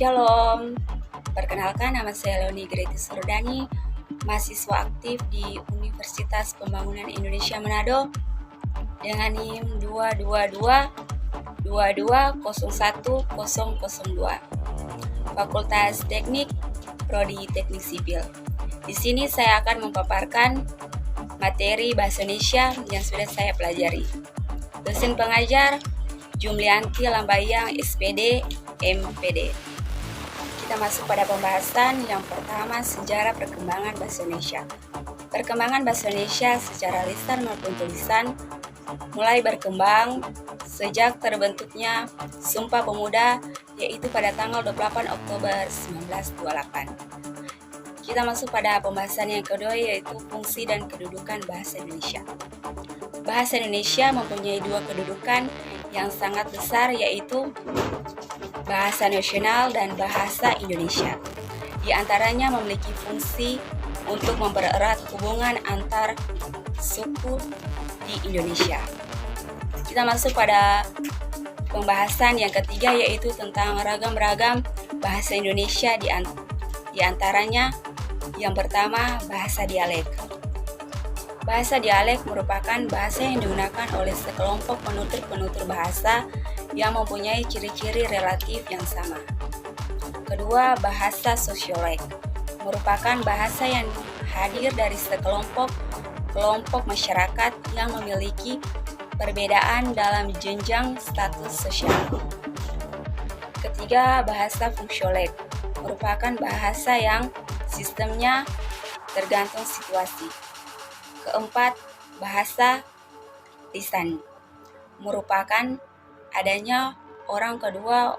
Shalom, perkenalkan nama saya Leoni Gretis Surdani, mahasiswa aktif di Universitas Pembangunan Indonesia Manado dengan NIM 222-2201002, Fakultas Teknik, Prodi Teknik Sipil. Di sini saya akan memaparkan materi Bahasa Indonesia yang sudah saya pelajari. Dosen pengajar Jumlianti Lambayang, SPD, MPD. Kita masuk pada pembahasan yang pertama, sejarah perkembangan Bahasa Indonesia. Perkembangan Bahasa Indonesia secara lisan maupun tulisan mulai berkembang sejak terbentuknya Sumpah Pemuda, yaitu pada tanggal 28 Oktober 1928. Kita masuk pada pembahasan yang kedua, yaitu fungsi dan kedudukan Bahasa Indonesia. Bahasa Indonesia mempunyai dua kedudukan yang sangat besar, yaitu bahasa nasional dan bahasa Indonesia. Di antaranya memiliki fungsi untuk mempererat hubungan antar suku di Indonesia. Kita masuk pada pembahasan yang ketiga, yaitu tentang ragam-ragam bahasa Indonesia. Di antaranya yang pertama, bahasa dialek. Bahasa dialek merupakan bahasa yang digunakan oleh sekelompok penutur-penutur bahasa yang mempunyai ciri-ciri relatif yang sama. Kedua, bahasa sosiolek merupakan bahasa yang hadir dari sekelompok masyarakat yang memiliki perbedaan dalam jenjang status sosial. Ketiga, bahasa fungsiolek merupakan bahasa yang sistemnya tergantung situasi. Keempat, bahasa lisan merupakan adanya orang kedua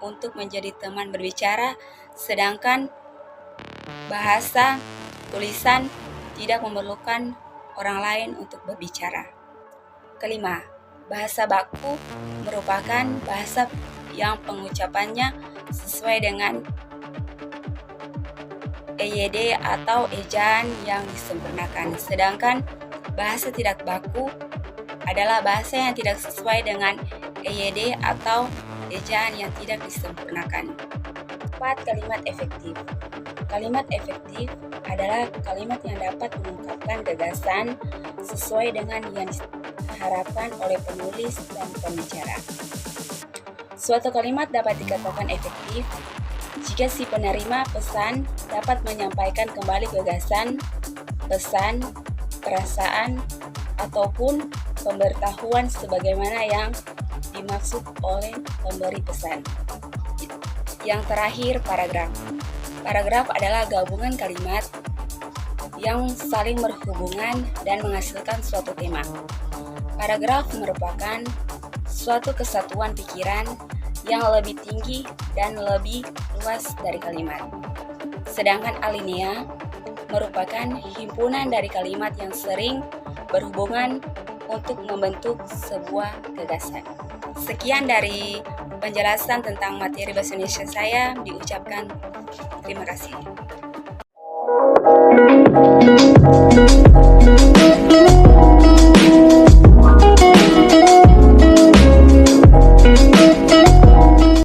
untuk menjadi teman berbicara, sedangkan bahasa tulisan tidak memerlukan orang lain untuk berbicara. Kelima, bahasa baku merupakan bahasa yang pengucapannya sesuai dengan EYD atau ejaan yang disempurnakan, sedangkan bahasa tidak baku adalah bahasa yang tidak sesuai dengan EYD atau ejaan yang tidak disempurnakan. 4. Kalimat efektif. Kalimat efektif adalah kalimat yang dapat mengungkapkan gagasan sesuai dengan yang diharapkan oleh penulis dan pembicara. Suatu kalimat dapat dikatakan efektif jika si penerima pesan dapat menyampaikan kembali gagasan, pesan, perasaan, ataupun pemberitahuan sebagaimana yang dimaksud oleh pemberi pesan. Yang terakhir, paragraf. Paragraf adalah gabungan kalimat yang saling berhubungan dan menghasilkan suatu tema. Paragraf merupakan suatu kesatuan pikiran yang lebih tinggi dan lebih luas dari kalimat. Sedangkan alinea merupakan himpunan dari kalimat yang sering berhubungan untuk membentuk sebuah gagasan. Sekian dari penjelasan tentang materi bahasa Indonesia saya, diucapkan terima kasih.